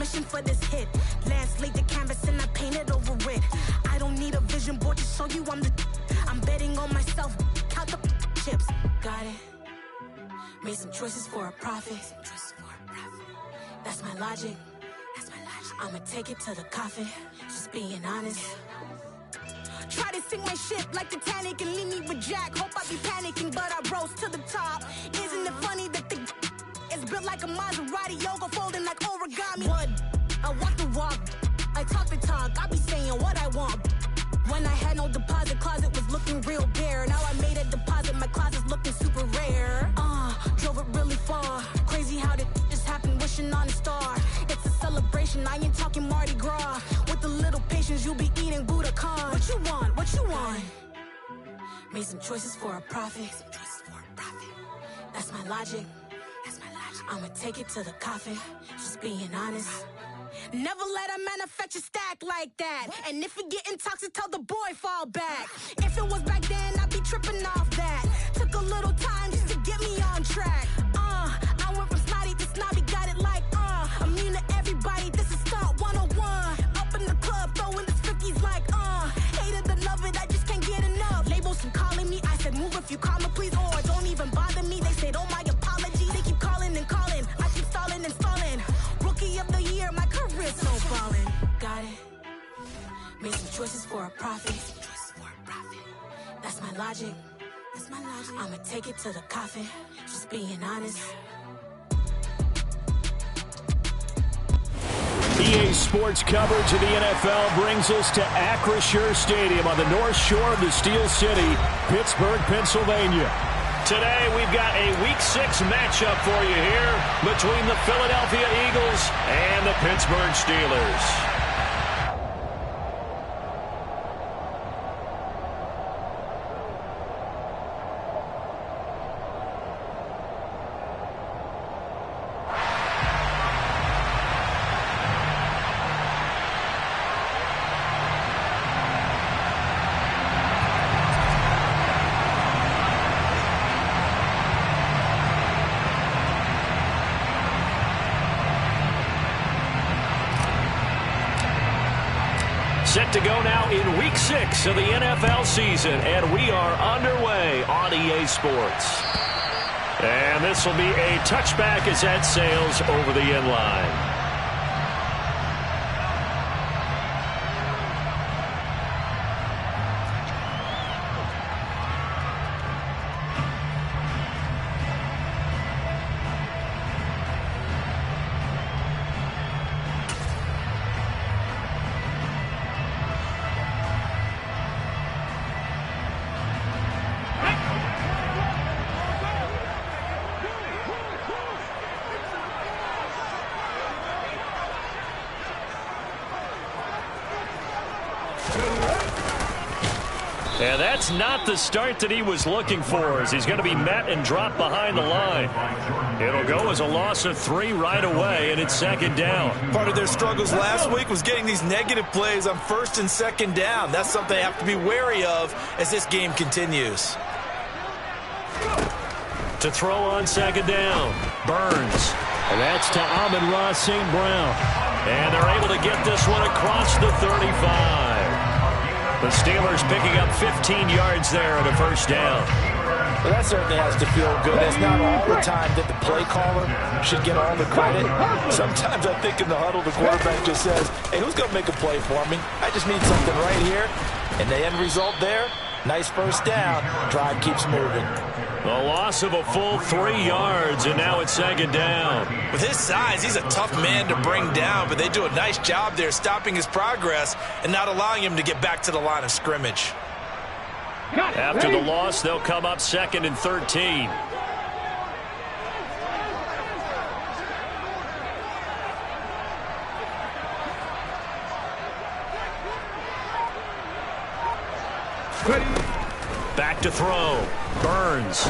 permission for this hit. Lance laid the canvas and I painted over it. I don't need a vision board to show you I'm betting on myself. Count the chips. Got it. Made some choices for a profit. That's my logic. I'ma take it to the coffin. Just being honest. Try to sink my ship like Titanic and leave me with Jack. Hope I be panicking, but I rose to the top. Isn't it funny that the is built like a Maserati, yoga folding like origami? What? I walk the walk, I talk the talk. I be saying what I want. When I had no deposit, closet was looking real bare. Now I made a deposit, my closet's looking super rare. Drove it really far. Crazy how did just happen, wishing on a star. It's a celebration, I ain't talking Mardi Gras. With a little patience, you'll be eating Budokan. What you want? What you want? Made some choices for a profit. That's my logic. I'ma take it to the coffin. Just being honest. Never let a manufacture stack like that. And if it getting toxic, tell the boy fall back. If it was back then, I'd be tripping off that. Took a little time just to get me on track. I went from snotty to snobby, got it like immune to everybody, this is stunt 101. Up in the club, throwing the 50s like hate it or love it, I just can't get enough. Labels from calling me, I said move if you call me please, or don't even bother me. They said oh my apology, they keep calling and calling. I keep stalling and stalling. Rookie of the year, my career's so falling. Got it. Made some choices for a profit. That's my logic. I'ma take it to the coffin. Just being honest. EA Sports coverage of the NFL brings us to Acrisure Stadium on the north shore of the Steel City, Pittsburgh, Pennsylvania. Today, we've got a Week 6 matchup for you here between the Philadelphia Eagles and the Pittsburgh Steelers. Set to go now in Week 6 of the NFL season, and we are underway on EA Sports. And this will be a touchback as that sails over the end line. And that's not the start that he was looking for, as he's going to be met and dropped behind the line. It'll go as a loss of 3 right away, and it's second down. Part of their struggles last week was getting these negative plays on first and second down. That's something they have to be wary of as this game continues. To throw on second down, Burns. And that's to Amon-Ra St. Brown. And they're able to get this one across the 35. The Steelers picking up 15 yards there on a first down. Well, that certainly has to feel good. It's not all the time that the play caller should get all the credit. Sometimes I think in the huddle, the quarterback just says, hey, who's going to make a play for me? I just need something right here. And the end result there, nice first down. Drive keeps moving. The loss of a full 3 yards, and now it's second down. With his size, he's a tough man to bring down, but they do a nice job there stopping his progress and not allowing him to get back to the line of scrimmage. After the loss, they'll come up second and 13. Back to throw. Burns.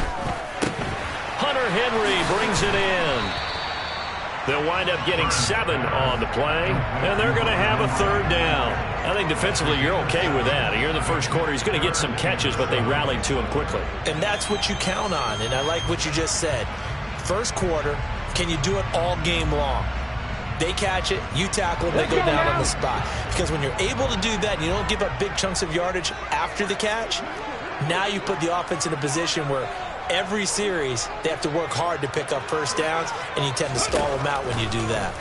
Hunter Henry brings it in. They'll wind up getting 7 on the play, and they're going to have a third down. I think defensively you're okay with that. Here in the first quarter, he's going to get some catches, but they rallied to him quickly. And that's what you count on, and I like what you just said. First quarter, can you do it all game long? They catch it, you tackle, they go down on the spot. Because when you're able to do that, and you don't give up big chunks of yardage after the catch, now you put the offense in a position where every series they have to work hard to pick up first downs, and you tend to stall them out when you do that.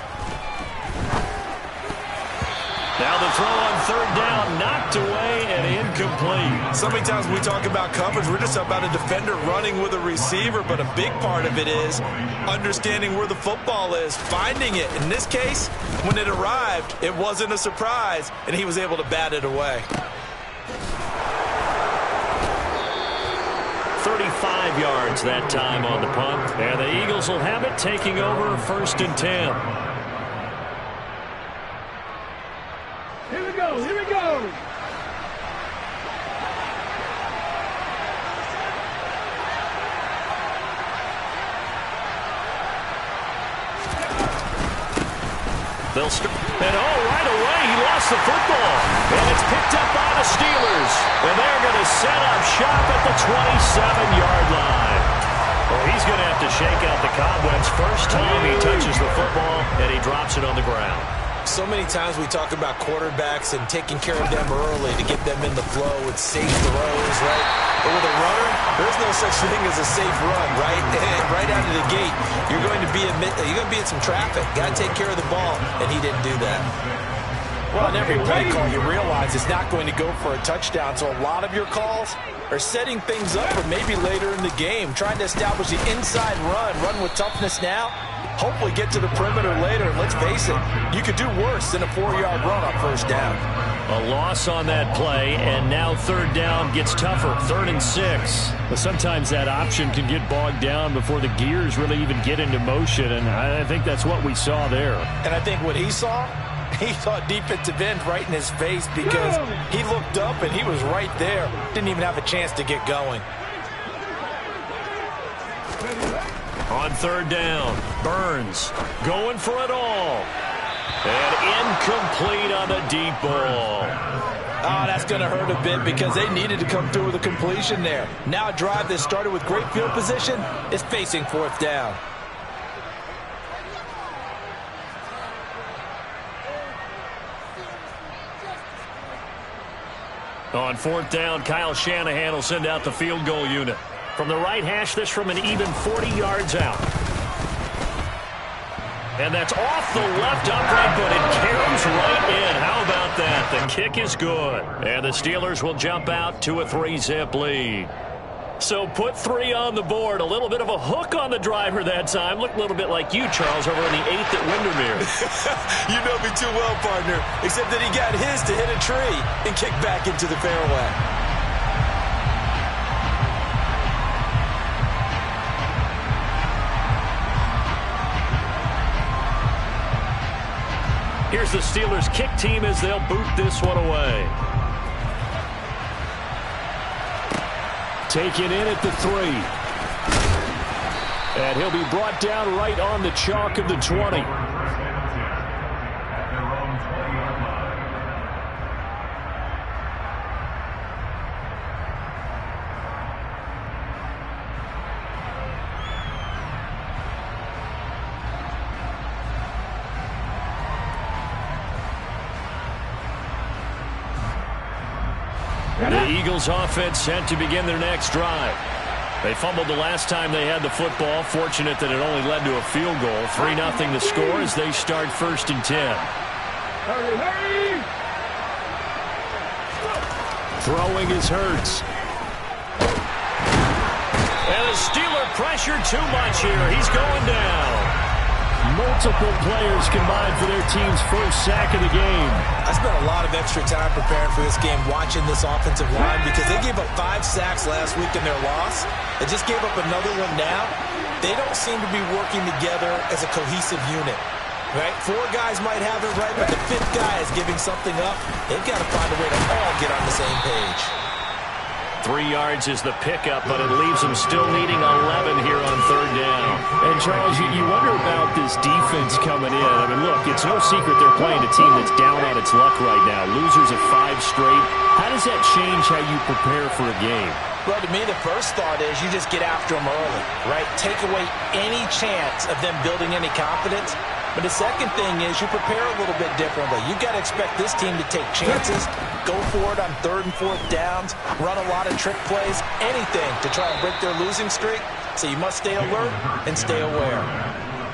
Now the throw on third down, knocked away and incomplete. So many times when we talk about coverage, we're just about a defender running with a receiver, but a big part of it is understanding where the football is, finding it. In this case, when it arrived, it wasn't a surprise, and he was able to bat it away. 35 yards that time on the punt, and the Eagles will have it, taking over 1st and 10. Here we go. They'll start. And right away, he lost the football. And it's picked up by the Steelers. And they're going to set up shop at the 27-yard line. Well, he's going to have to shake out the cobwebs first time he touches the football, and he drops it on the ground. So many times we talk about quarterbacks and taking care of them early to get them in the flow with safe throws, right? But with a runner, there's no such thing as a safe run, right? Right out of the gate, you're going to be in some traffic. Got to take care of the ball, and he didn't do that. Well, in every play call, you realize it's not going to go for a touchdown, so a lot of your calls are setting things up for maybe later in the game, trying to establish the inside run with toughness now, hopefully get to the perimeter later, and let's face it, you could do worse than a 4-yard run on first down. A loss on that play, and now third down gets tougher, 3rd and 6. But sometimes that option can get bogged down before the gears really even get into motion, and I think that's what we saw there. And I think what he saw defensive end right in his face, because he looked up and he was right there. Didn't even have a chance to get going. On third down, Burns going for it all. And incomplete on the deep ball. Oh, that's going to hurt a bit because they needed to come through with a completion there. Now a drive that started with great field position is facing 4th down. On 4th down, Kyle Shanahan will send out the field goal unit. From the right hash, this from an even 40 yards out. And that's off the left upright, but it caroms right in. How about that? The kick is good. And the Steelers will jump out to a 3-zip lead. So put 3 on the board. A little bit of a hook on the driver that time. Looked a little bit like you, Charles, over in the 8th at Windermere. You know me too well, partner. Except that he got his to hit a tree and kick back into the fairway. Here's the Steelers kick team as they'll boot this one away. Taken in at the 3. And he'll be brought down right on the chalk of the 20. The Eagles offense set to begin their next drive. They fumbled the last time they had the football. Fortunate that it only led to a field goal. 3-0 the score as they start 1st and 10. Hurry! Throwing is Hurts. And the Steeler pressure too much here. He's going down. Multiple players combined for their team's first sack of the game. I spent a lot of extra time preparing for this game, watching this offensive line, because they gave up 5 sacks last week in their loss. They just gave up another one now. They don't seem to be working together as a cohesive unit. Right? 4 guys might have it right, but the 5th guy is giving something up. They've got to find a way to all get on the same page. 3 yards is the pickup, but it leaves them still needing 11 here on third down. And, Charles, you wonder about this defense coming in. I mean, look, it's no secret they're playing a team that's down on its luck right now. Losers of 5 straight. How does that change how you prepare for a game? Well, to me, the first thought is you just get after them early, right? Take away any chance of them building any confidence. But the second thing is you prepare a little bit differently. You got to expect this team to take chances, go for it on 3rd and 4th downs, run a lot of trick plays, anything to try and break their losing streak. So you must stay alert and stay aware.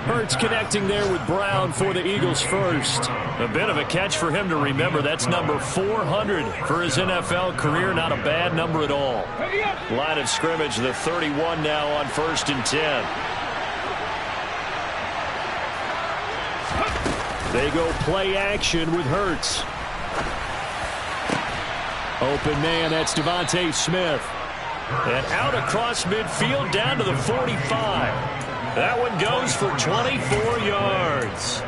Hurts connecting there with Brown for the Eagles first. A bit of a catch for him to remember. That's number 400 for his NFL career. Not a bad number at all. Line of scrimmage, the 31 now on 1st and 10. They go play action with Hurts. Open man, that's Devontae Smith. And out across midfield down to the 45. That one goes for 24 yards.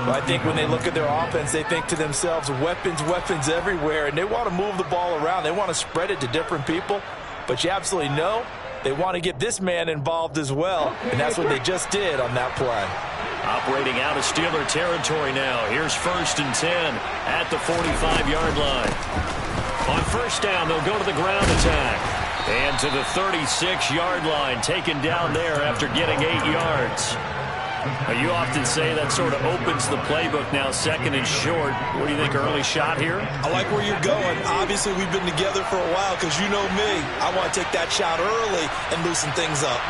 Well, I think when they look at their offense, they think to themselves, weapons, weapons everywhere, and they want to move the ball around. They want to spread it to different people, but you absolutely know they want to get this man involved as well, and that's what they just did on that play. Operating out of Steeler territory now. Here's 1st and 10 at the 45-yard line. On 1st down, they'll go to the ground attack. And to the 36-yard line, taken down there after getting 8 yards. Now, you often say that sort of opens the playbook now, 2nd and short. What do you think, early shot here? I like where you're going. Obviously, we've been together for a while because you know me. I want to take that shot early and loosen things up.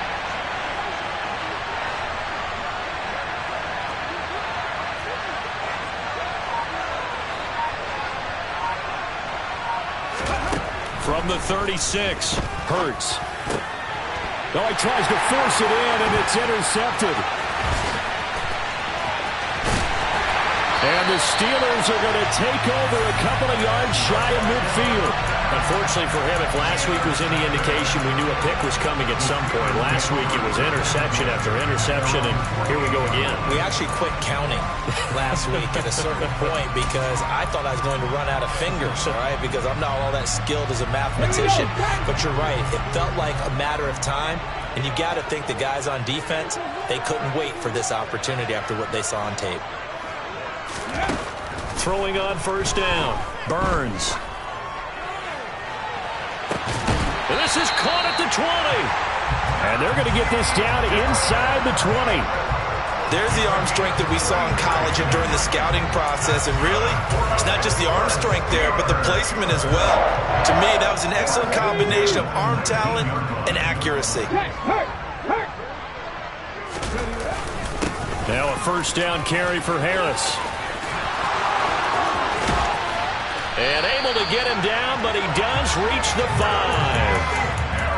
From the 36, Hurts. Oh, he tries to force it in, and it's intercepted. And the Steelers are going to take over a couple of yards shy of midfield. Unfortunately for him, if last week was any indication, we knew a pick was coming at some point. Last week it was interception after interception, and here we go again. We actually quit counting last week at a certain point because I thought I was going to run out of fingers, all right, because I'm not all that skilled as a mathematician. But you're right. It felt like a matter of time, and you got to think the guys on defense, they couldn't wait for this opportunity after what they saw on tape. Throwing on 1st down, Burns. And this is caught at the 20. And they're going to get this down inside the 20. There's the arm strength that we saw in college and during the scouting process. And really, it's not just the arm strength there, but the placement as well. To me, that was an excellent combination of arm talent and accuracy. Now a 1st down carry for Harris. And able to get him down, but he does reach the 5.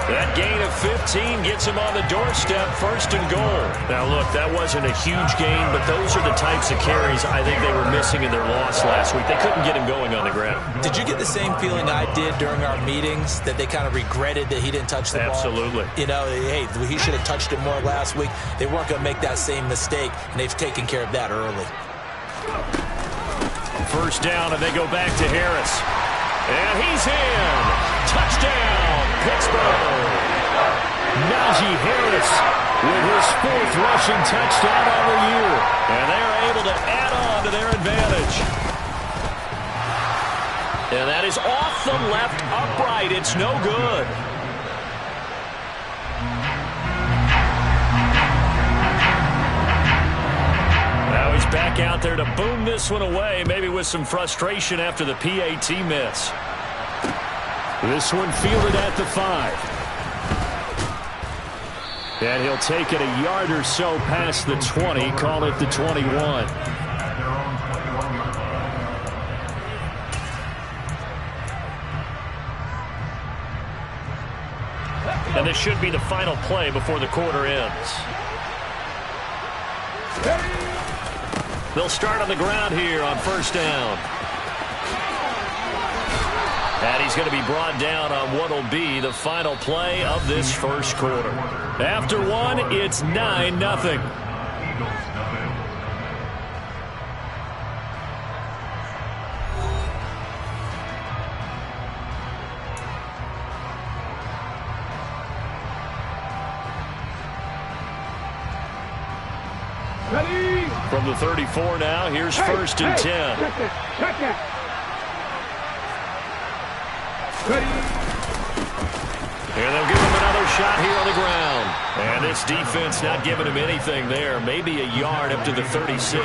That gain of 15 gets him on the doorstep, 1st and goal. Now, look, that wasn't a huge gain, but those are the types of carries I think they were missing in their loss last week. They couldn't get him going on the ground. Did you get the same feeling I did during our meetings, that they kind of regretted that he didn't touch the ball? Absolutely. You know, hey, he should have touched it more last week. They weren't going to make that same mistake, and they've taken care of that early. 1st down, and they go back to Harris. And he's in. Touchdown, Pittsburgh. Najee Harris with his 4th rushing touchdown on the year. And they are able to add on to their advantage. And that is off the left upright. It's no good. Now he's back out there to boom this one away, maybe with some frustration after the PAT miss. This one fielded at the 5. And he'll take it a yard or so past the 20, call it the 21. And this should be the final play before the quarter ends. They'll start on the ground here on 1st down. And he's going to be brought down on what will be the final play of this 1st quarter. After one, it's 9-0. Ready? From the 34 now, here's 1st and 10. Check it. Ready? Here they'll give him another shot here on the ground. And this defense not giving him anything there. Maybe a yard up to the 36.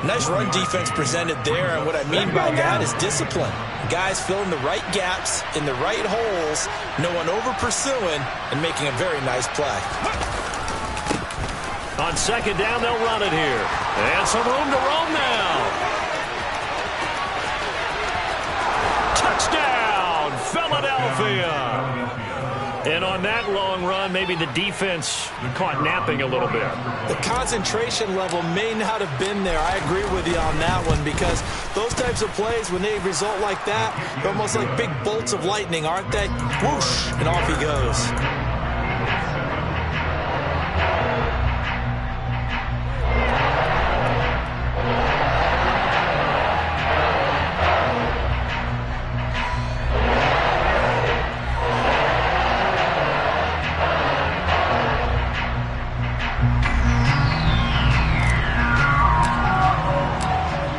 Nice run defense presented there, and what I mean by that is discipline. Guys filling the right gaps in the right holes, no one over-pursuing, and making a very nice play. On second down, they'll run it here. And some room to roam now. Touchdown, Philadelphia. And on that long run, maybe the defense caught napping a little bit. The concentration level may not have been there. I agree with you on that one, because those types of plays, when they result like that, they're almost like big bolts of lightning, aren't they? Whoosh, and off he goes.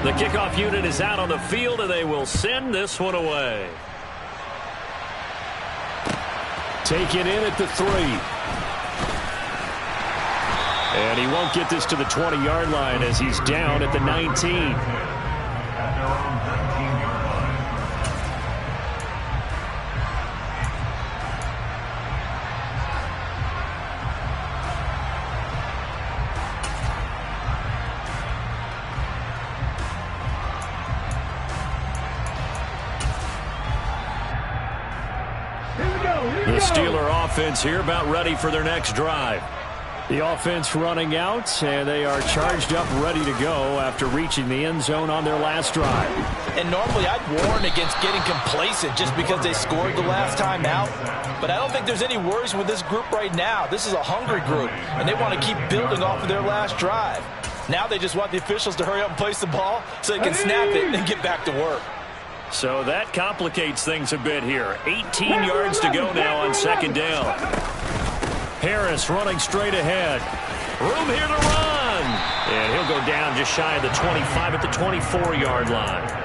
The kickoff unit is out on the field, and they will send this one away. Take it in at the 3. And he won't get this to the 20-yard line as he's down at the 19. The Steeler offense here about ready for their next drive. The offense running out, and they are charged up, ready to go after reaching the end zone on their last drive. And normally I'd warn against getting complacent just because they scored the last time out. But I don't think there's any worries with this group right now. This is a hungry group, and they want to keep building off of their last drive. Now they just want the officials to hurry up and place the ball so they can snap it and get back to work. So that complicates things a bit here. 18 yards to go now on second down. Harris running straight ahead. Room here to run. And he'll go down just shy of the 25 at the 24-yard line.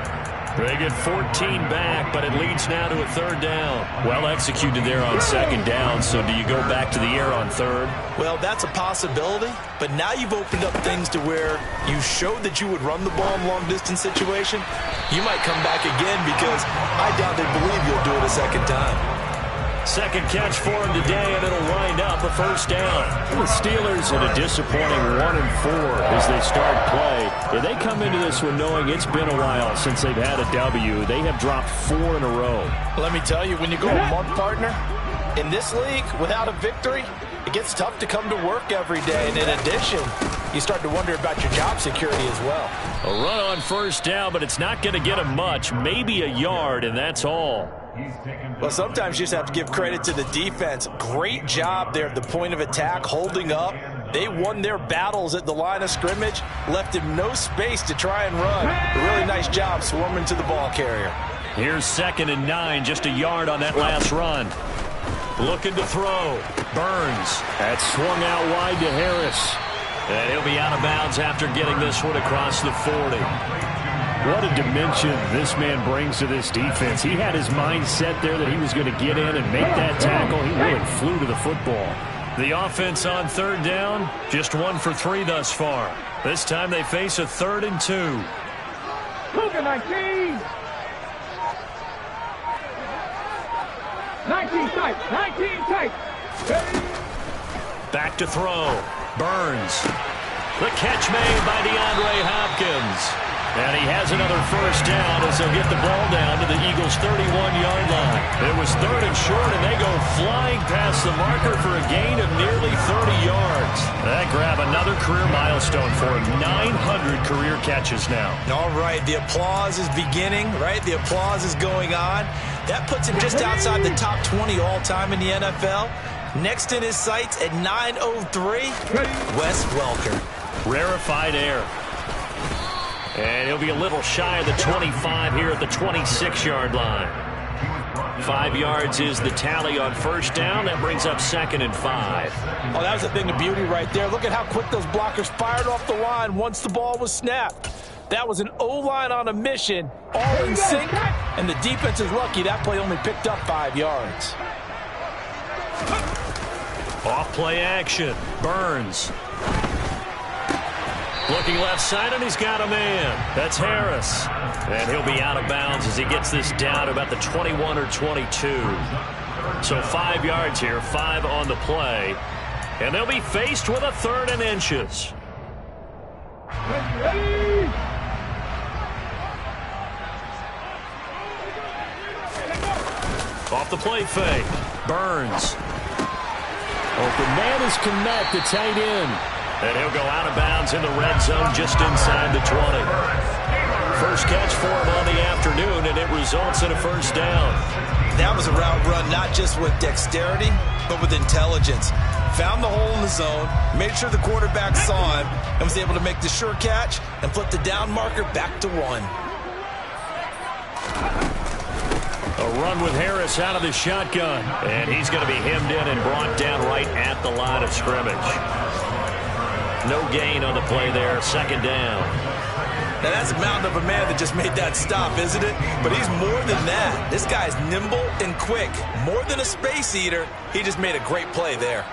They get 14 back, but it leads now to a third down. Well executed there on second down, so do you go back to the air on third? Well, that's a possibility, but now you've opened up things to where you showed that you would run the ball in long-distance situation. You might come back again, because I doubt they believe you'll do it a second time. Second catch for him today, and it'll wind up a first down. The Steelers in a disappointing 1-4 as they start play. If they come into this one knowing it's been a while since they've had a W, they have dropped 4 in a row. Let me tell you, when you go a month, partner, in this league, without a victory, it gets tough to come to work every day. And in addition, you start to wonder about your job security as well. A run on first down, but it's not going to get him much. Maybe a yard, and that's all. Well, sometimes you just have to give credit to the defense. Great job there at the point of attack, holding up. They won their battles at the line of scrimmage, left him no space to try and run. A really nice job swarming to the ball carrier. Here's 2nd and 9, just a yard on that last run. Looking to throw. Burns. That's swung out wide to Harris. And he'll be out of bounds after getting this one across the 40. What a dimension this man brings to this defense. He had his mind set there that he was going to get in and make that tackle. He really flew to the football. The offense on third down, just 1 for 3 thus far. This time they face a 3rd and 2. Cougar 19. 19 tight. 19 tight. Back to throw. Burns. The catch made by DeAndre Hopkins. And he has another first down as they'll get the ball down to the Eagles' 31-yard line. It was 3rd and short, and they go flying past the marker for a gain of nearly 30 yards. That grab another career milestone for him. 900 career catches now. All right, the applause is beginning, right? The applause is going on. That puts him just outside the top 20 all-time in the NFL. Next in his sights at 9:03, Wes Welker. Rarefied air. And he'll be a little shy of the 25 here at the 26-yard line. 5 yards is the tally on first down. That brings up 2nd and 5. Oh, that was a thing of beauty right there. Look at how quick those blockers fired off the line once the ball was snapped. That was an O-line on a mission, all in sync, and the defense is lucky that play only picked up 5 yards. Off play action. Burns. Looking left side, and he's got a man. That's Harris. And he'll be out of bounds as he gets this down to about the 21 or 22. So 5 yards here, 5 on the play. And they'll be faced with a 3rd and inches. Off the play fake. Burns. Open man is Kmet, the tight end. And he'll go out of bounds in the red zone just inside the 20. First catch for him on the afternoon, and it results in a first down. That was a route run not just with dexterity, but with intelligence. Found the hole in the zone, made sure the quarterback saw him, and was able to make the sure catch and flip the down marker back to 1. A run with Harris out of the shotgun. And he's going to be hemmed in and brought down right at the line of scrimmage. No gain on the play there. 2nd down. Now that's a mountain of a man that just made that stop, isn't it? But he's more than that. This guy's nimble and quick. More than a space eater. He just made a great play there.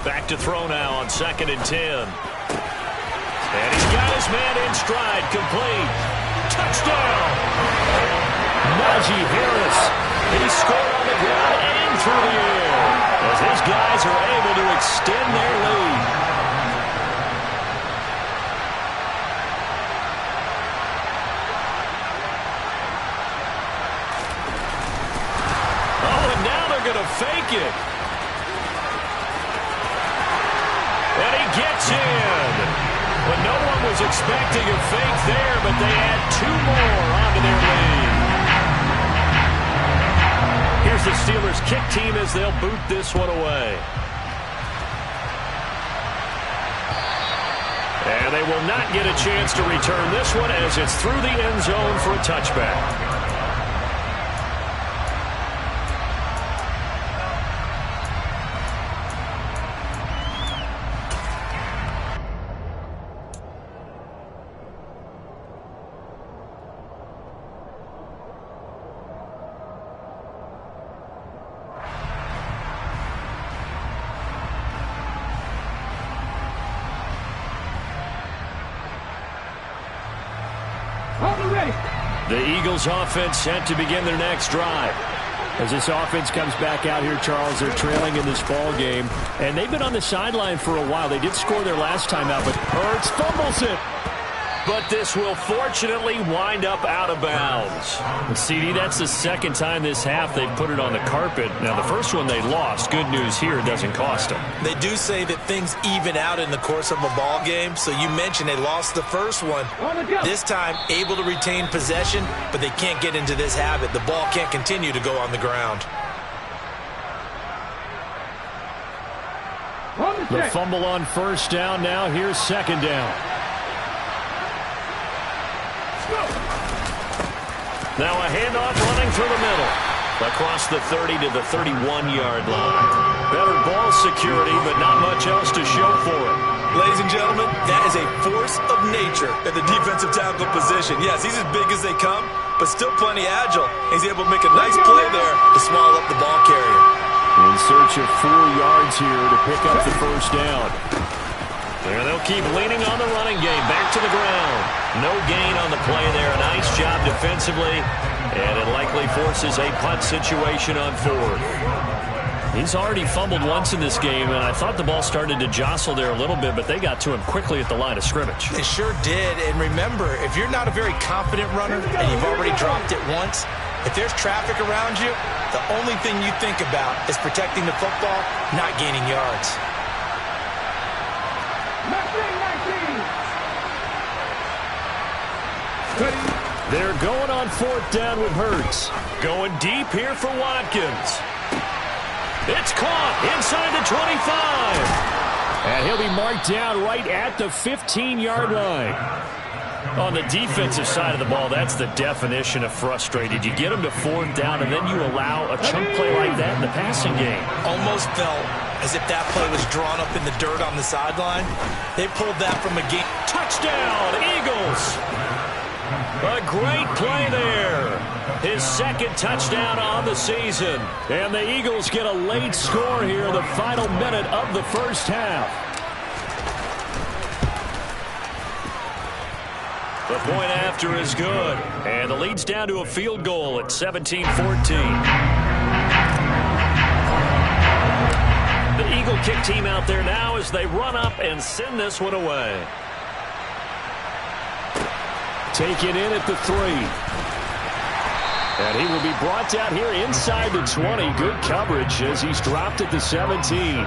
Back to throw now on 2nd and 10. And he's got his man in stride. Complete. Touchdown. Najee Harris. He scored on the ground and through the air as his guys are able to extend their lead. Oh, and now they're going to fake it. And he gets in. But no one was expecting a fake there, but they add 2 more onto their lead. Here's the Steelers' kick team as they'll boot this one away. And they will not get a chance to return this one as it's through the end zone for a touchback. The Eagles offense set to begin their next drive. As this offense comes back out here, Charles, they're trailing in this ball game. And they've been on the sideline for a while. They did score their last time out, but Hurts fumbles it. But this will fortunately wind up out of bounds. CD, that's the 2nd time this half they've put it on the carpet. Now, the first one they lost. Good news here, it doesn't cost them. They do say that things even out in the course of a ball game. So you mentioned they lost the first one. This time, able to retain possession, but they can't get into this habit. The ball can't continue to go on the ground. The fumble on first down. Now here's 2nd down. Now a handoff running through the middle. Across the 30 to the 31-yard line. Better ball security, but not much else to show for it. Ladies and gentlemen, that is a force of nature at the defensive tackle position. Yes, he's as big as they come, but still plenty agile. He's able to make a nice play there to swallow up the ball carrier. In search of 4 yards here to pick up the first down. There they'll keep leaning on the running game. Back to the ground. No gain on the play there. A nice job defensively. And it likely forces a punt situation on 4th. He's already fumbled once in this game, and I thought the ball started to jostle there a little bit, but they got to him quickly at the line of scrimmage. It sure did. And remember, if you're not a very confident runner and you've already dropped it once, if there's traffic around you, the only thing you think about is protecting the football, not gaining yards. They're going on 4th down with Hurts. Going deep here for Watkins. It's caught inside the 25. And he'll be marked down right at the 15-yard line. On the defensive side of the ball, that's the definition of frustrated. You get them to 4th down, and then you allow a chunk play like that in the passing game. Almost felt as if that play was drawn up in the dirt on the sideline. They pulled that from a game. Touchdown, Eagles! A great play there. His second touchdown on the season. And the Eagles get a late score here in the final minute of the first half. The point after is good. And the lead's down to a field goal at 17-14. The Eagle kick team out there now as they run up and send this one away. Take it in at the 3. And he will be brought down here inside the 20. Good coverage as he's dropped at the 17.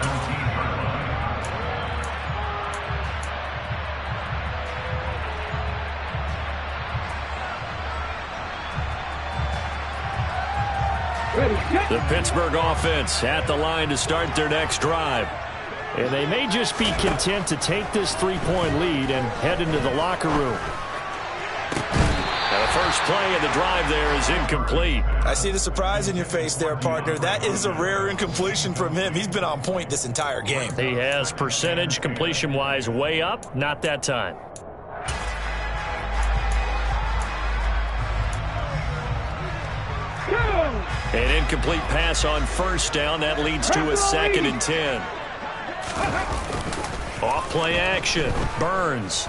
The Pittsburgh offense at the line to start their next drive. And they may just be content to take this 3-point lead and head into the locker room. And the first play of the drive there is incomplete. I see the surprise in your face there, partner. That is a rare incompletion from him. He's been on point this entire game. He has percentage completion-wise way up. Not that time. An incomplete pass on first down. That leads to a 2nd and 10. Off play action. Burns.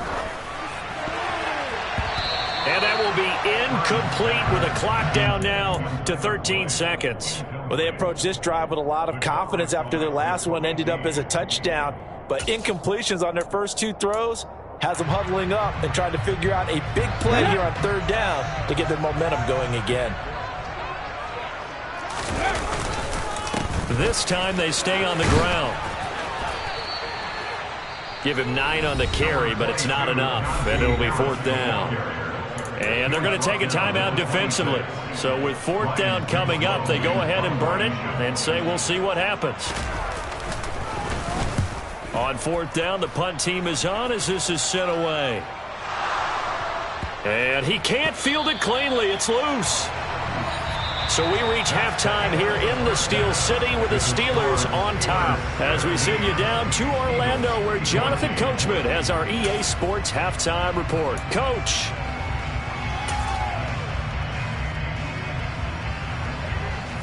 And that will be incomplete with a clock down now to 13 seconds. Well, they approached this drive with a lot of confidence after their last one ended up as a touchdown. But incompletions on their first 2 throws has them huddling up and trying to figure out a big play here on 3rd down to get their momentum going again. This time they stay on the ground. Give him 9 on the carry, but it's not enough, and it'll be 4th down. And they're going to take a timeout defensively. So with 4th down coming up, they go ahead and burn it and say we'll see what happens. On 4th down, the punt team is on as this is sent away. And he can't field it cleanly. It's loose. So we reach halftime here in the Steel City with the Steelers on top as we send you down to Orlando where Jonathan Coachman has our EA Sports halftime report. Coach.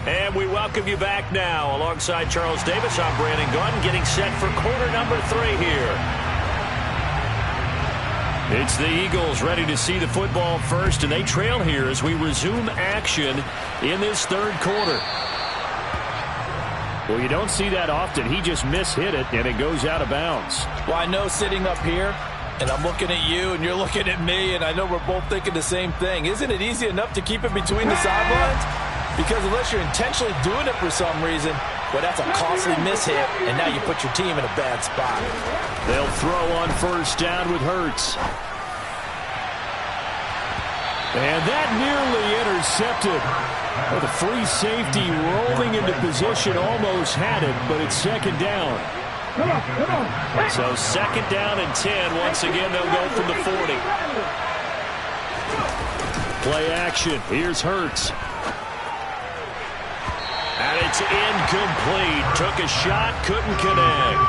And we welcome you back now. Alongside Charles Davis, I'm Brandon Gaudin getting set for quarter number 3 here. It's the Eagles ready to see the football first, and they trail here as we resume action in this 3rd quarter. Well, you don't see that often. He just mishit it, and it goes out of bounds. Well, I know sitting up here, and I'm looking at you, and you're looking at me, and I know we're both thinking the same thing. Isn't it easy enough to keep it between the sidelines? Because unless you're intentionally doing it for some reason, well, that's a costly mishit, and now you put your team in a bad spot. They'll throw on first down with Hurts. And that nearly intercepted. Well, the free safety rolling into position almost had it, but it's 2nd down. So 2nd down and 10. Once again, they'll go from the 40. Play action. Here's Hurts. And it's incomplete. Took a shot, couldn't connect.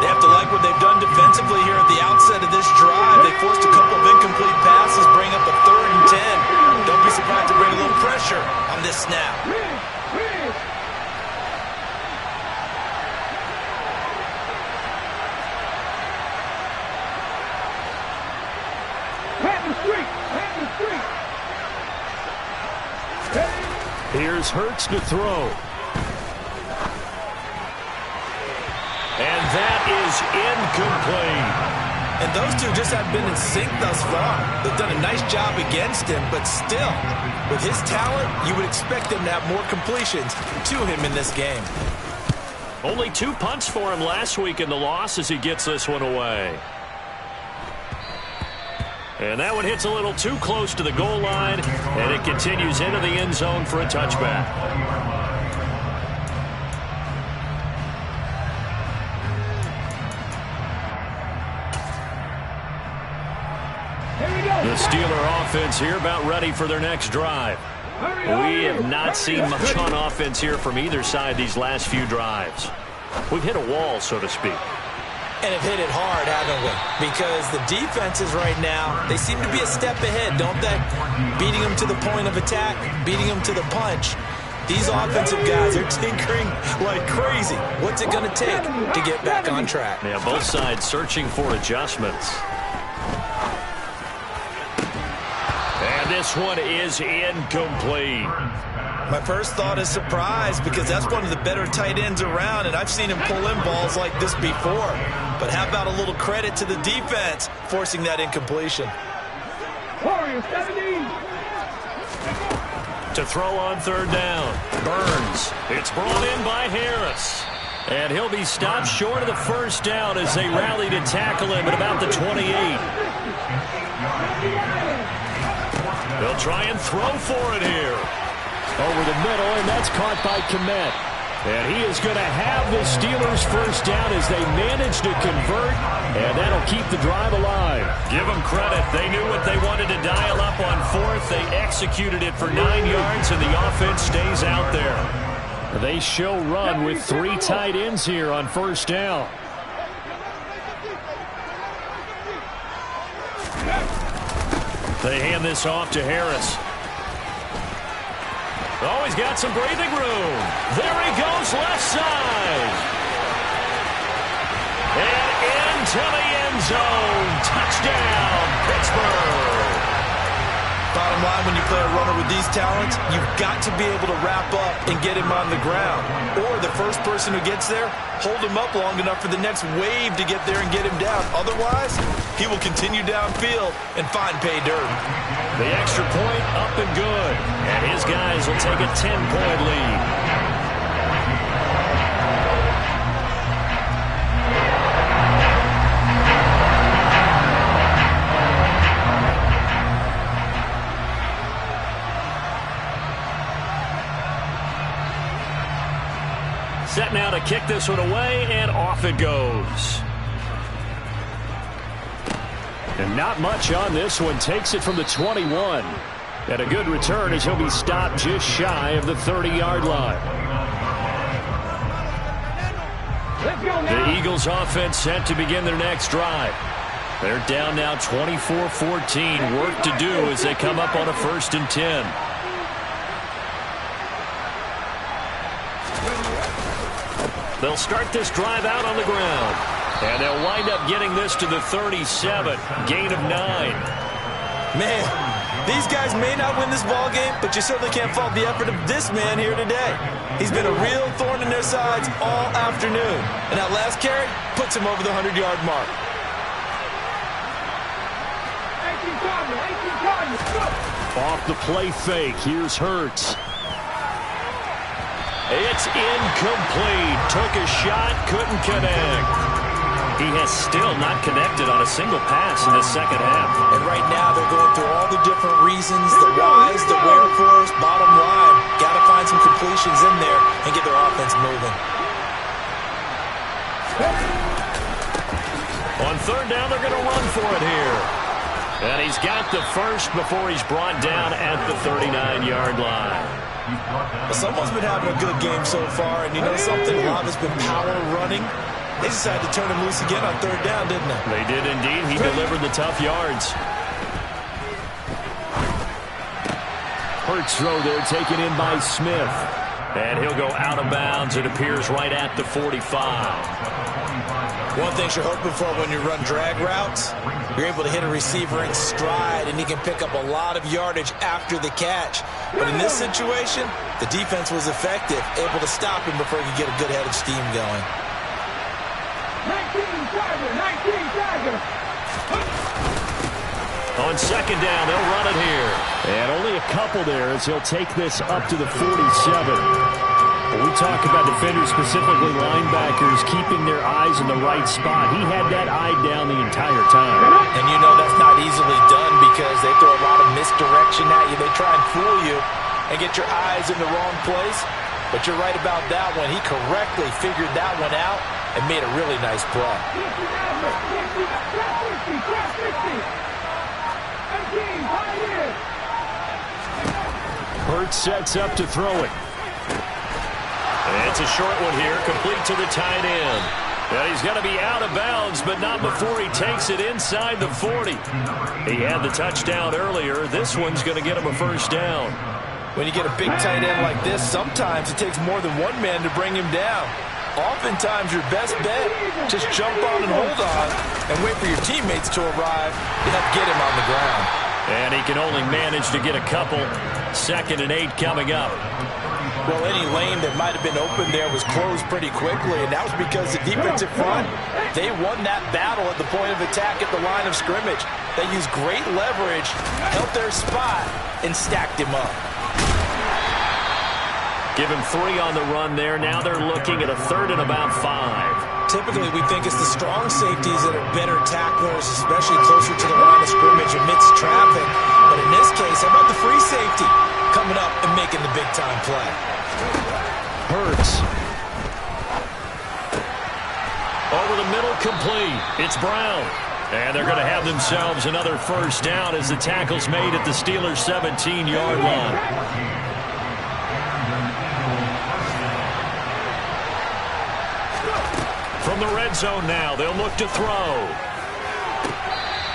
They have to like what they've done defensively here at the outset of this drive. They forced a couple of incomplete passes, bring up a 3rd and 10. Don't be surprised to bring a little pressure on this snap. Here's Hurts to throw. And that is incomplete. And those two just have been in sync thus far. They've done a nice job against him, but still, with his talent, you would expect them to have more completions to him in this game. Only 2 punts for him last week in the loss as he gets this one away. And that one hits a little too close to the goal line, and it continues into the end zone for a touchback. The Steeler offense here about ready for their next drive. We have not seen much on offense here from either side these last few drives. We've hit a wall, so to speak. and have hit it hard, haven't we? Because the defenses right now, they seem to be a step ahead, don't they? Beating them to the point of attack, beating them to the punch. These offensive guys are tinkering like crazy. What's it going to take to get back on track? Yeah, both sides searching for adjustments. And this one is incomplete. My first thought is surprise because that's one of the better tight ends around, and I've seen him pull in balls like this before. But how about a little credit to the defense forcing that incompletion? Warriors 70. To throw on third down. Burns. It's brought in by Harris. And he'll be stopped short of the first down as they rally to tackle him at about the 28. They'll try and throw for it here. Over the middle, and that's caught by Kmet. And he is going to have the Steelers first down as they manage to convert, and that'll keep the drive alive. Give them credit. They knew what they wanted to dial up on fourth. They executed it for 9 yards, and the offense stays out there. They show run with 3 tight ends here on first down. They hand this off to Harris. Oh, he's got some breathing room. There he goes, left side. And into the end zone. Touchdown, Pittsburgh. Bottom line, when you play a runner with these talents, you've got to be able to wrap up and get him on the ground. Or the first person who gets there, hold him up long enough for the next wave to get there and get him down. Otherwise, he will continue downfield and find pay dirt. The extra point up and good. And his guys will take a 10-point lead. Set now to kick this one away, and off it goes. And not much on this one. Takes it from the 21. And a good return as he'll be stopped just shy of the 30-yard line. The Eagles offense set to begin their next drive. They're down now 24-14. Work to do as they come up on a 1st and 10. They'll start this drive out on the ground. And they'll wind up getting this to the 37. Gain of 9. Man, these guys may not win this ball game, but you certainly can't fault the effort of this man here today. He's been a real thorn in their sides all afternoon. And that last carry puts him over the 100-yard mark. Off the play fake. Here's Hurts. It's incomplete. Took a shot, couldn't connect. He has still not connected on a single pass in the second half. And right now they're going through all the different reasons, the whys, the wherefores. Bottom line, got to find some completions in there and get their offense moving. On third down, they're going to run for it here. And he's got the first before he's brought down at the 39-yard line. Well, someone's been having a good game so far, and you know something? A lot has been power running. They decided to turn him loose again on third down, didn't they? They did indeed. He delivered the tough yards. Hurts throw there taken in by Smith. And he'll go out of bounds. It appears right at the 45. One thing you're hoping for when you run drag routes, you're able to hit a receiver in stride, and he can pick up a lot of yardage after the catch. But in this situation, the defense was effective, able to stop him before he could get a good head of steam going. 19 Tiger. On second down, they'll run it here. And only a couple there as he'll take this up to the 47. When we talk about defenders, specifically linebackers, keeping their eyes in the right spot, he had that eye down the entire time. And you know that's not easily done because they throw a lot of misdirection at you. They try and fool you and get your eyes in the wrong place. But you're right about that one. He correctly figured that one out and made a really nice play. Hurts sets up to throw it. And it's a short one here, complete to the tight end. And he's going to be out of bounds, but not before he takes it inside the 40. He had the touchdown earlier. This one's going to get him a first down. When you get a big tight end like this, sometimes it takes more than one man to bring him down. Oftentimes, your best bet, just jump on and hold on and wait for your teammates to arrive to help get him on the ground. And he can only manage to get a couple. 2nd and 8 coming up. Well, any lane that might have been open there was closed pretty quickly, and that was because the defensive front, they won that battle at the point of attack at the line of scrimmage. They used great leverage, held their spot, and stacked him up. Give him 3 on the run there. Now they're looking at a 3rd and about 5. Typically, we think it's the strong safeties that are better tacklers, especially closer to the line of scrimmage amidst traffic. But in this case, how about the free safety coming up and making the big-time play? Hurts. Over the middle, complete. It's Brown. And they're going to have themselves another first down as the tackle's made at the Steelers' 17-yard line. From the red zone now, they'll look to throw.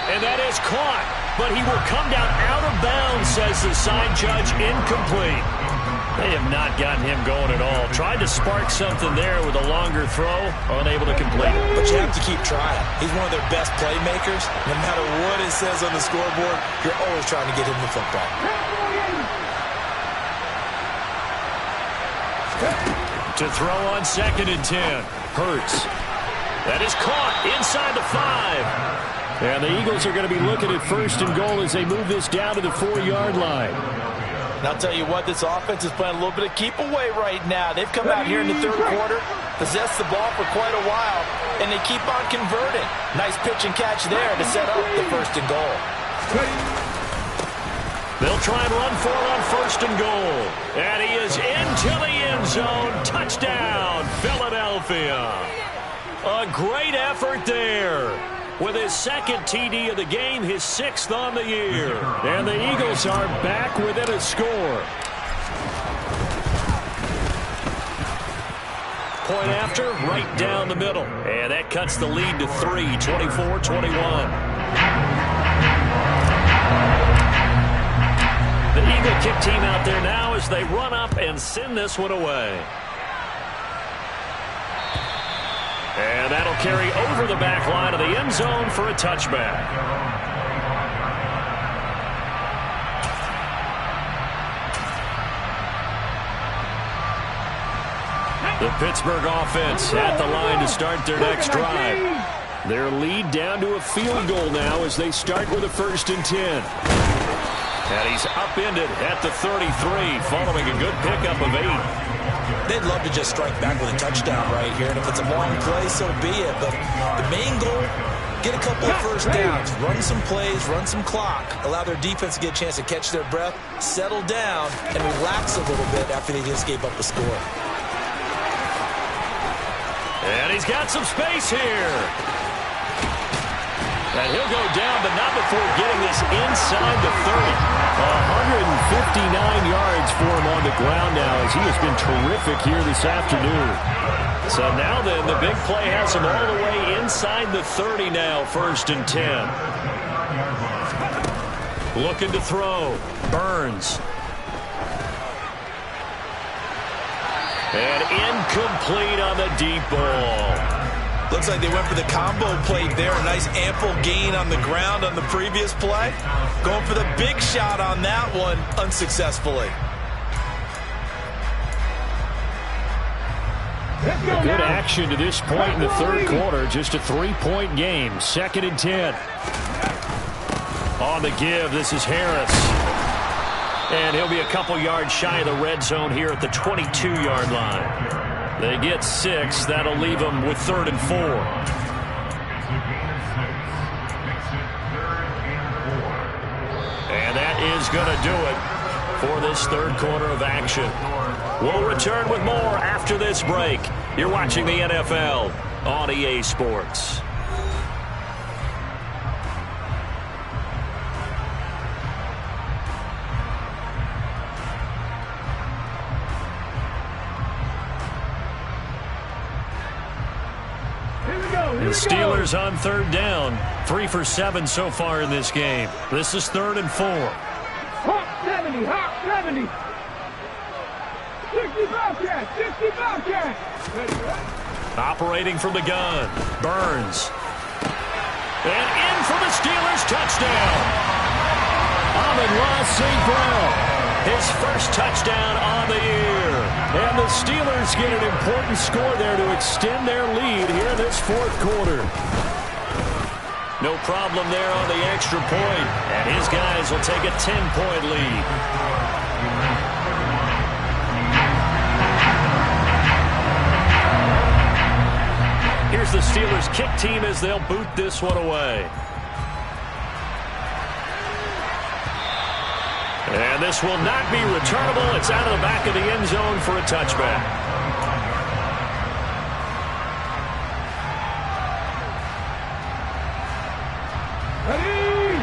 And that is caught, but he will come down out of bounds, says the side judge, incomplete. They have not gotten him going at all. Tried to spark something there with a longer throw, unable to complete it. But you have to keep trying. He's one of their best playmakers. No matter what it says on the scoreboard, you're always trying to get him the football. To throw on 2nd and 10. Hurts. That is caught inside the 5. And the Eagles are going to be looking at 1st and goal as they move this down to the 4-yard line. And I'll tell you what, this offense is playing a little bit of keep away right now. They've come out here in the 3rd quarter, possessed the ball for quite a while, and they keep on converting. Nice pitch and catch there to set up the 1st and goal. They'll try and run for it on 1st and goal. And he is into the end zone. Touchdown, Philadelphia. A great effort there. With his 2nd TD of the game, his 6th on the year. And the Eagles are back within a score. Point after, right down the middle. And that cuts the lead to 3, 24-21. The Eagle kick team out there now as they run up and send this one away. And that'll carry over the back line of the end zone for a touchback. The Pittsburgh offense at the line to start their next drive. Their lead down to a field goal now as they start with a 1st and 10. And he's upended at the 33 following a good pickup of 8. They'd love to just strike back with a touchdown right here, and if it's a long play, so be it. But the main goal, get a couple of first downs, run some plays, run some clock, allow their defense to get a chance to catch their breath, settle down, and relax a little bit after they just gave up a score. And he's got some space here. And he'll go down, but not before getting this inside the 30. 159 yards for him on the ground now as he has been terrific here this afternoon. So now then, the big play has him all the way inside the 30 now, 1st and 10. Looking to throw. Burns. And incomplete on the deep ball. Looks like they went for the combo plate there. A nice ample gain on the ground on the previous play. Going for the big shot on that one unsuccessfully. Good action to this point in the 3rd quarter. Just a 3-point game. 2nd and 10. On the give, this is Harris. And he'll be a couple yards shy of the red zone here at the 22-yard line. They get 6. That'll leave them with 3rd and 4. And that is going to do it for this 3rd quarter of action. We'll return with more after this break. You're watching the NFL on EA Sports. The Steelers on third down. 3 for 7 so far in this game. This is 3rd and 4. Hawk 70, Hawk 70. 60 Bobcat, 60 Bobcat. Operating from the gun. Burns. And in for the Steelers touchdown. Amon-Ra St. Brown. His first touchdown on the year. And the Steelers get an important score there to extend their lead here in this 4th quarter. No problem there on the extra point. And his guys will take a 10-point lead. Here's the Steelers kick team as they'll boot this one away. And this will not be returnable. It's out of the back of the end zone for a touchback.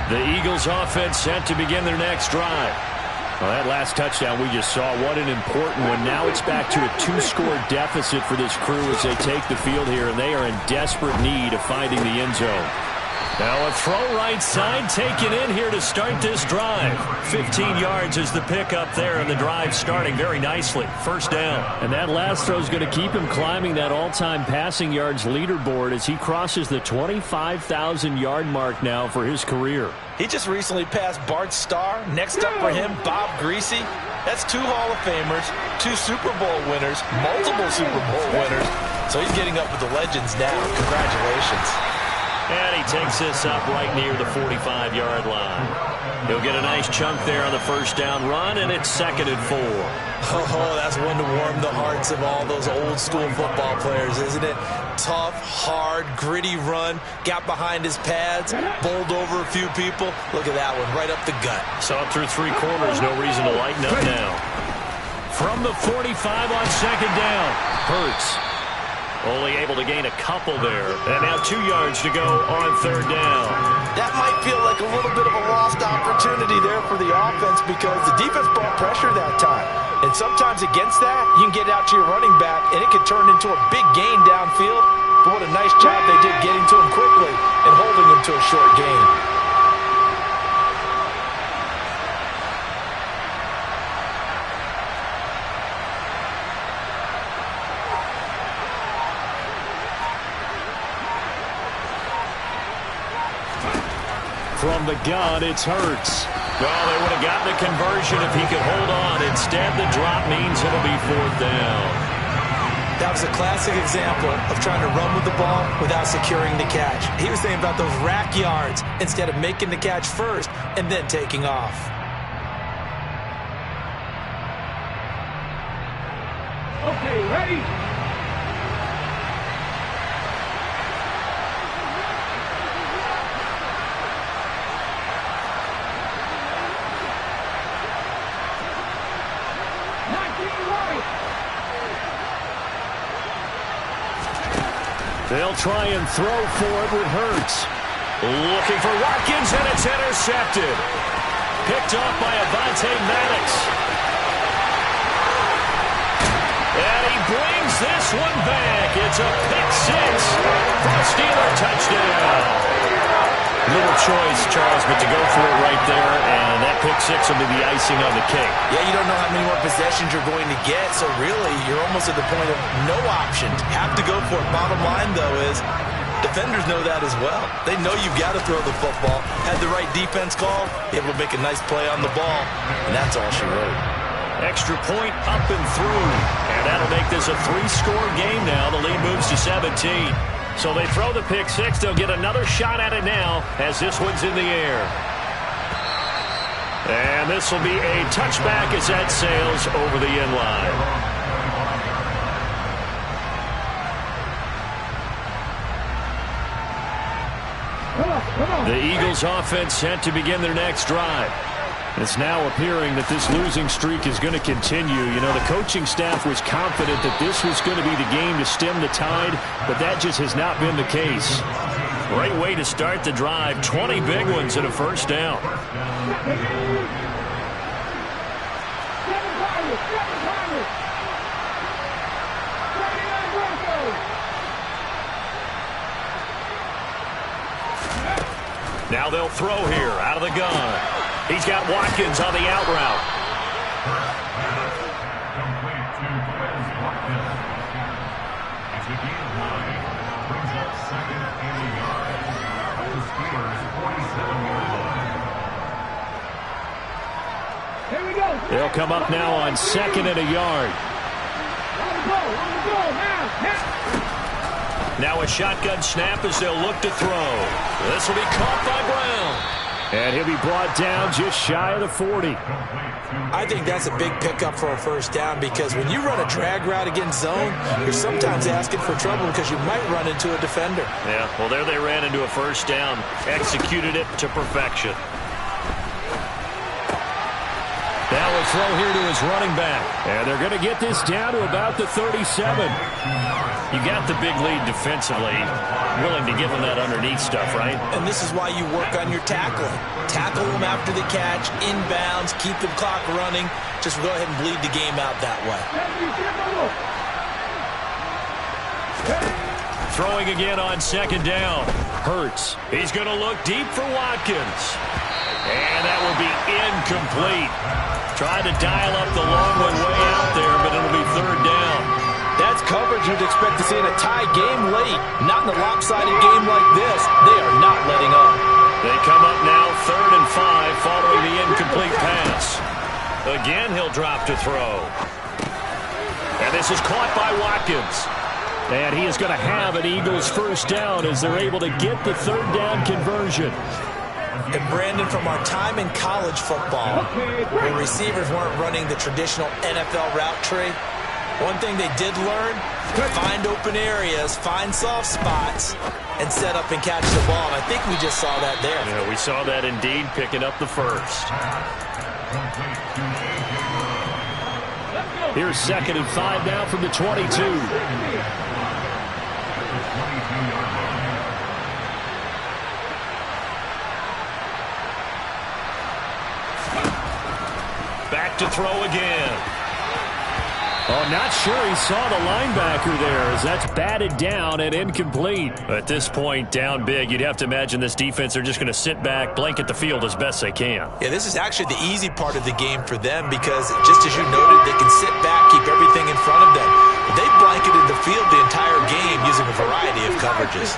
The Eagles offense set to begin their next drive. Well, that last touchdown we just saw, what an important one. Now it's back to a 2-score deficit for this crew as they take the field here, and they are in desperate need of finding the end zone. Now a throw right side taken in here to start this drive. 15 yards is the pickup there, and the drive starting very nicely. First down. And that last throw is going to keep him climbing that all-time passing yards leaderboard as he crosses the 25,000-yard mark now for his career. He just recently passed Bart Starr. Next up for him, Bob Greasy. That's 2 Hall of Famers, 2 Super Bowl winners, multiple Super Bowl winners. So he's getting up with the legends now. Congratulations. And he takes this up right near the 45-yard line. He'll get a nice chunk there on the first down run, and it's 2nd and 4. Oh, that's one to warm the hearts of all those old-school football players, isn't it? Tough, hard, gritty run. Got behind his pads, bowled over a few people. Look at that one, right up the gut. Saw it through 3 quarters, no reason to lighten up now. From the 45 on 2nd down, Hurts. Only able to gain a couple there. And now 2 yards to go on 3rd down. That might feel like a little bit of a lost opportunity there for the offense because the defense brought pressure that time. And sometimes against that, you can get out to your running back, and it can turn into a big gain downfield. But what a nice job they did getting to him quickly and holding him to a short gain. From the gun, it's Hurts. Well, they would have gotten the conversion if he could hold on. Instead, the drop means it'll be 4th down. That was a classic example of trying to run with the ball without securing the catch. He was thinking about those rack yards instead of making the catch first and then taking off. Okay, ready? They'll try and throw for it with Hurts. Looking for Watkins, and it's intercepted. Picked off by Avonte Maddox. And he brings this one back. It's a pick-6 for a Steeler touchdown. Little choice, Charles, but to go for it right there, and that pick-6 will be the icing on the cake. Yeah, you don't know how many more possessions you're going to get, so really, you're almost at the point of no options. Have to go for it. Bottom line, though, is defenders know that as well. They know you've got to throw the football. Had the right defense call, able to make a nice play on the ball, and that's all she wrote. Extra point up and through, and that'll make this a 3-score game now. The lead moves to 17. So they throw the pick-6. They'll get another shot at it now as this one's in the air. And this will be a touchback as that sails over the end line. The Eagles offense set to begin their next drive. It's now appearing that this losing streak is going to continue. You know, the coaching staff was confident that this was going to be the game to stem the tide, but that just has not been the case. Great way to start the drive. 20 big ones and a first down. Now they'll throw here out of the gun. He's got Watkins on the out route. Here we go. They'll come up now on 2nd and a yard. On the go, now. Now a shotgun snap as they'll look to throw. This will be caught by Brown. And he'll be brought down just shy of the 40. I think that's a big pickup for a first down because when you run a drag route against zone, you're sometimes asking for trouble because you might run into a defender. Yeah, well, there they ran into a first down. Executed it to perfection. Now a throw here to his running back. And they're going to get this down to about the 37. You got the big lead defensively. Willing to give them that underneath stuff, right? And this is why you work on your tackling. Tackle them after the catch, inbounds, keep the clock running. Just go ahead and bleed the game out that way. Throwing again on 2nd down. Hurts. He's going to look deep for Watkins. And that will be incomplete. Tried to dial up the long one way out there, but it'll be 3rd down. That's coverage you'd expect to see in a tie game late. Not in a lopsided game like this. They are not letting up. They come up now 3rd and 5 following the incomplete pass. Again, he'll drop to throw. And this is caught by Watkins. And he is going to have an Eagles first down as they're able to get the 3rd down conversion. And Brandon, from our time in college football, where receivers weren't running the traditional NFL route tree, one thing they did learn, find open areas, find soft spots, and set up and catch the ball. And I think we just saw that there. Yeah, we saw that indeed, picking up the first. Here's 2nd and 5 now from the 22. Back to throw again. Oh, not sure he saw the linebacker there as that's batted down and incomplete. At this point, down big, you'd have to imagine this defense, they're just going to sit back, blanket the field as best they can. Yeah, this is actually the easy part of the game for them because, just as you noted, they can sit back, keep everything in front of them. But they blanketed the field the entire game using a variety of coverages.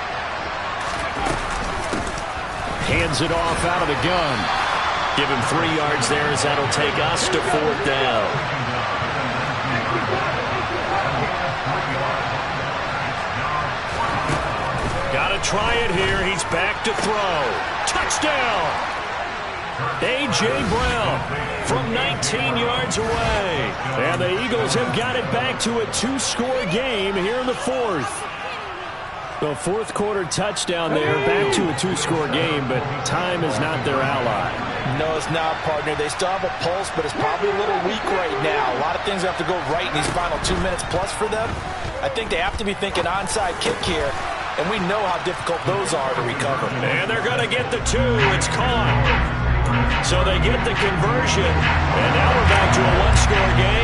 Hands it off out of the gun. Give him 3 yards there as that'll take us to 4th down. Got to try it here. He's back to throw. Touchdown! A.J. Brown from 19 yards away. And the Eagles have got it back to a 2-score game here in the 4th. The 4th quarter touchdown there, back to a 2-score game, but time is not their ally. No, it's not, partner. They still have a pulse, but it's probably a little weak right now. A lot of things have to go right in these final 2 minutes plus for them. I think they have to be thinking onside kick here, and we know how difficult those are to recover. And they're going to get the 2. It's caught. So they get the conversion, and now we're back to a 1-score game.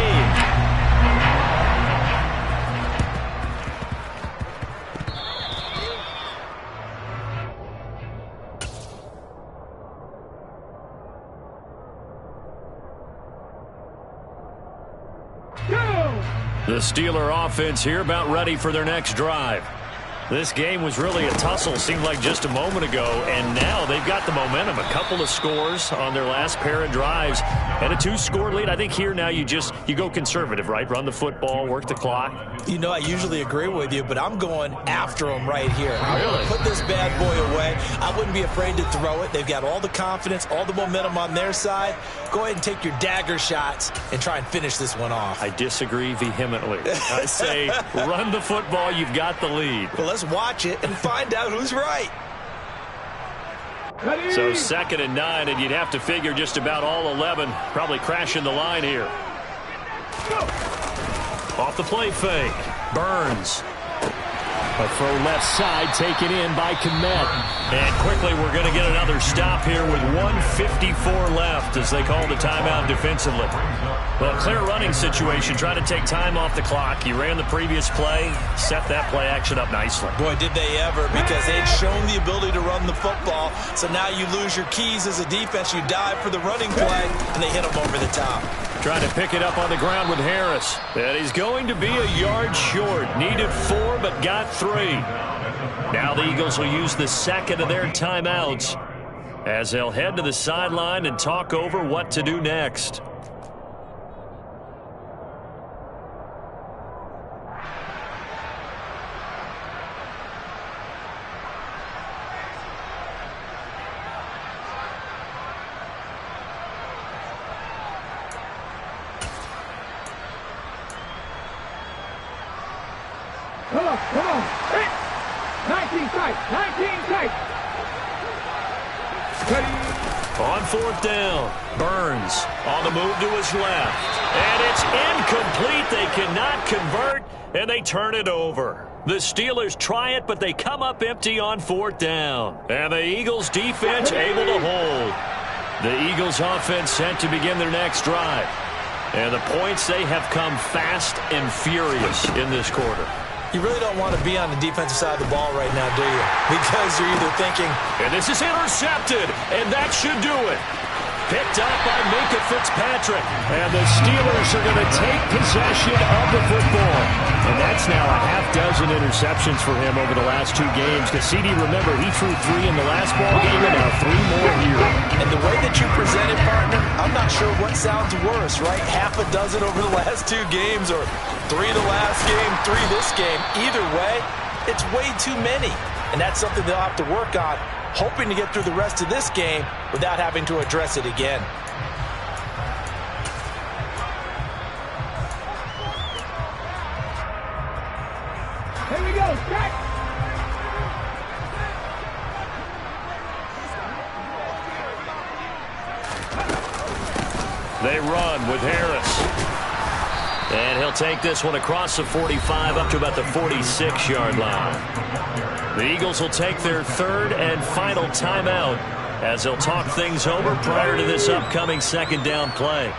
The Steeler offense here about ready for their next drive. This game was really a tussle, seemed like just a moment ago, and now they've got the momentum. A couple of scores on their last pair of drives and a 2-score lead. I think here now you go conservative, right? Run the football, work the clock. You know, I usually agree with you, but I'm going after them right here. I want Really? to put this bad boy away. I wouldn't be afraid to throw it. They've got all the confidence, all the momentum on their side. Go ahead and take your dagger shots and try and finish this one off. I disagree vehemently. I say run the football. You've got the lead. Well, let's watch it and find out who's right. So 2nd and 9, and you'd have to figure just about all 11 probably crashing the line here. Off the play fake. Burns. A throw left side taken in by Kmet. And quickly we're going to get another stop here with 1:54 left as they call the timeout defensively. Well, clear running situation, trying to take time off the clock. He ran the previous play, set that play action up nicely. Boy, did they ever, because they'd shown the ability to run the football. So now you lose your keys as a defense. You dive for the running play, and they hit them over the top. Trying to pick it up on the ground with Harris. And he's going to be a yard short. Needed 4, but got 3. Now the Eagles will use the second of their timeouts as they'll head to the sideline and talk over what to do next. Come on. Hit. 19 tight. On 4th down, Burns on the move to his left. And it's incomplete. They cannot convert, and they turn it over. The Steelers try it, but they come up empty on 4th down. And the Eagles defense able to hold. The Eagles offense set to begin their next drive. And the points, they have come fast and furious in this quarter. You really don't want to be on the defensive side of the ball right now, do you? Because you're either thinking, and this is intercepted, and that should do it. Picked up by Minka Fitzpatrick. And the Steelers are going to take possession of the football. And that's now a half-dozen interceptions for him over the last 2 games. Because CD, remember, he threw 3 in the last ball game and now 3 more here. And the way that you present it, partner, I'm not sure what sounds worse, right? Half a dozen over the last 2 games, or 3 the last game, 3 this game. Either way, it's way too many. And that's something they'll have to work on, hoping to get through the rest of this game without having to address it again. Here we go. Check. They run with Harris. And he'll take this one across the 45 up to about the 46-yard line. The Eagles will take their 3rd and final timeout as they'll talk things over prior to this upcoming 2nd down play.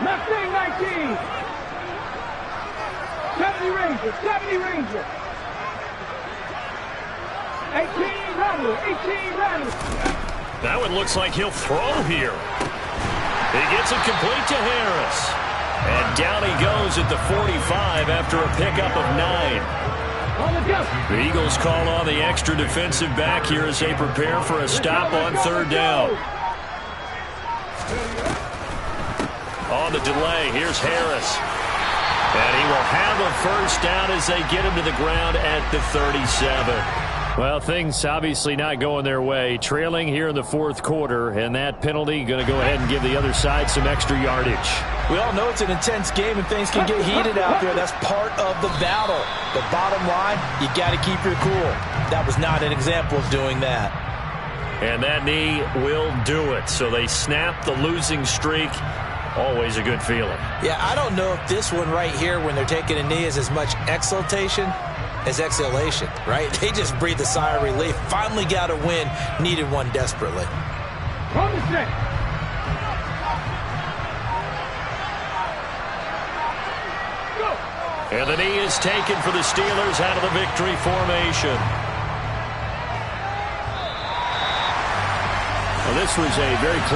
Left wing 19. 70 Ranger. 18 Rattler. That one looks like he'll throw here. He gets it complete to Harris. And down he goes at the 45 after a pickup of 9. The Eagles call on the extra defensive back here as they prepare for a stop on 3rd down. On the delay, here's Harris. And he will have a 1st down as they get him to the ground at the 37. Well, things obviously not going their way. Trailing here in the 4th quarter, and that penalty going to go ahead and give the other side some extra yardage. We all know it's an intense game and things can get heated out there. That's part of the battle. The bottom line, you got to keep your cool. That was not an example of doing that. And that knee will do it. So they snap the losing streak. Always a good feeling. Yeah, I don't know if this one right here, when they're taking a knee, is as much exultation as exhalation, right? They just breathed a sigh of relief. Finally got a win. Needed one desperately. On the set. Go. And the knee is taken for the Steelers out of the victory formation. Well, this was a very close